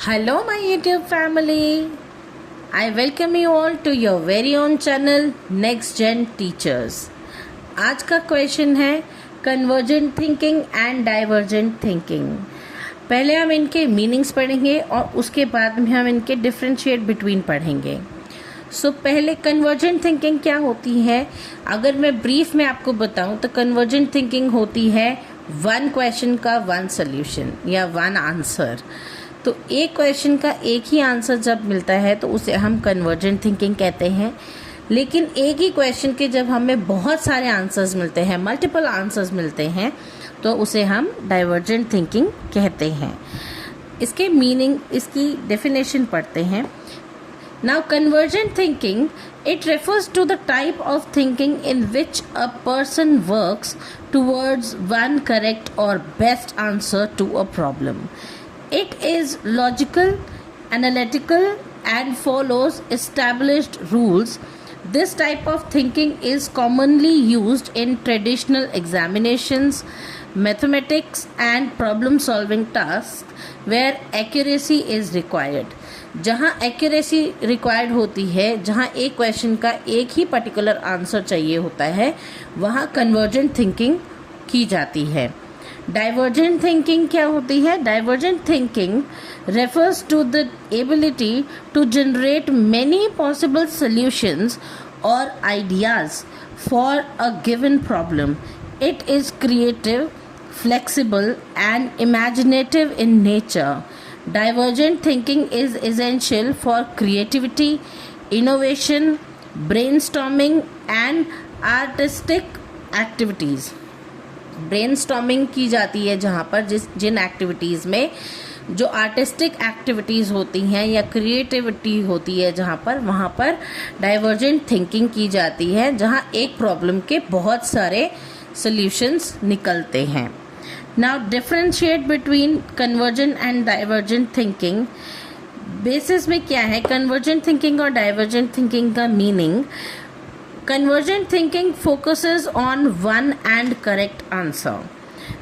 Hello, my YouTube family. I welcome you all to your very own channel Next Gen Teachers. आज का question है convergent thinking and divergent thinking. पहले हम इनके meanings पढ़ेंगे और उसके बाद में हम इनके डिफ्रेंशिएट बिटवीन पढ़ेंगे. पहले कन्वर्जेंट थिंकिंग क्या होती है, अगर मैं ब्रीफ में आपको बताऊं तो कन्वर्जेंट थिंकिंग होती है वन क्वेश्चन का वन सोल्यूशन या वन आंसर. तो एक क्वेश्चन का एक ही आंसर जब मिलता है तो उसे हम कन्वर्जेंट थिंकिंग कहते हैं. लेकिन एक ही क्वेश्चन के जब हमें बहुत सारे आंसर्स मिलते हैं, मल्टीपल आंसर्स मिलते हैं, तो उसे हम डाइवर्जेंट थिंकिंग कहते हैं. इसके मीनिंग, इसकी डेफिनेशन पढ़ते हैं. Now, convergent thinking, it refers to the type of thinking in which a person works towards one correct or best answer to a problem. It is logical, analytical, and follows established rules. This type of thinking is commonly used in traditional examinations, mathematics, and problem-solving tasks where accuracy is required. जहाँ accuracy required होती है, जहाँ एक question का एक ही particular answer चाहिए होता है, वहाँ कन्वर्जेंट थिंकिंग की जाती है. डाइवर्जेंट थिंकिंग क्या होती है? Divergent thinking refers to the ability to generate many possible solutions और ideas for a given problem. It is creative, flexible and imaginative in nature. Divergent thinking is essential for creativity, innovation, brainstorming and artistic activities. Brainstorming की जाती है जहाँ पर जिन activities में जो artistic activities होती हैं या क्रिएटिविटी होती है जहाँ पर, वहाँ पर डाइवर्जेंट थिंकिंग की जाती है, जहाँ एक प्रॉब्लम के बहुत सारे सॉल्यूशंस निकलते हैं. Now, differentiate between convergent and divergent thinking. Basis में क्या है convergent thinking और divergent thinking का meaning? Convergent thinking focuses on one and correct answer,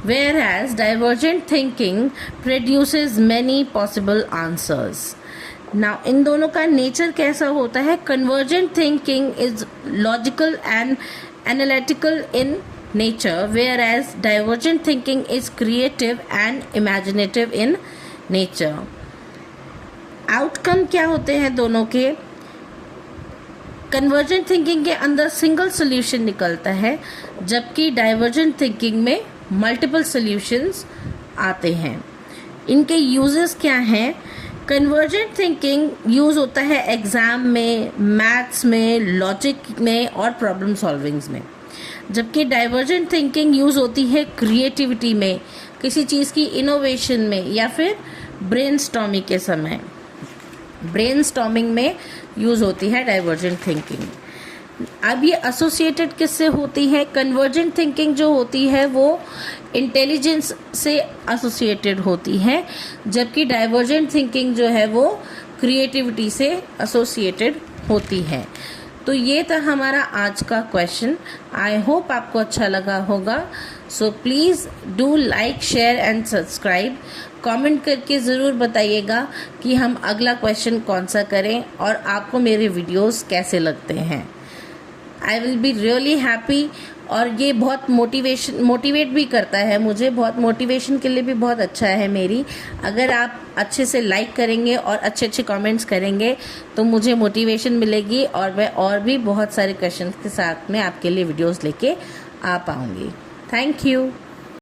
whereas divergent thinking produces many possible answers. Now, इन दोनों का नेचर कैसा होता है? Convergent thinking is logical and analytical in nature, whereas divergent thinking is creative and imaginative in nature. Outcome क्या होते हैं दोनों के? कन्वर्जेंट थिंकिंग के अंदर सिंगल सोल्यूशन निकलता है, जबकि डाइवर्जेंट थिंकिंग में मल्टीपल सॉल्यूशंस आते हैं. इनके यूजेस क्या हैं? कन्वर्जेंट थिंकिंग यूज होता है एग्जाम में, मैथ्स में, लॉजिक में और प्रॉब्लम सॉल्विंग्स में, जबकि डाइवर्जेंट थिंकिंग यूज़ होती है क्रिएटिविटी में, किसी चीज़ की इनोवेशन में या फिर ब्रेनस्टॉर्मिंग के समय. ब्रेनस्टॉर्मिंग में यूज़ होती है डाइवर्जेंट थिंकिंग. अब ये एसोसिएटेड किससे होती है? कन्वर्जेंट थिंकिंग जो होती है वो इंटेलिजेंस से एसोसिएटेड होती है, जबकि डाइवर्जेंट थिंकिंग जो है वो क्रिएटिविटी से एसोसिएटेड होती है. तो ये था हमारा आज का क्वेश्चन. आई होप आपको अच्छा लगा होगा. So please do like, share and subscribe. Comment करके ज़रूर बताइएगा कि हम अगला क्वेश्चन कौन सा करें और आपको मेरे वीडियोस कैसे लगते हैं. I will be really happy. और ये बहुत मोटिवेट भी करता है मुझे, बहुत मोटिवेशन के लिए भी बहुत अच्छा है मेरी. अगर आप अच्छे से लाइक करेंगे और अच्छे अच्छे कमेंट्स करेंगे तो मुझे मोटिवेशन मिलेगी और मैं और भी बहुत सारे क्वेश्चंस के साथ में आपके लिए वीडियोस लेके आ पाऊँगी. Thank you.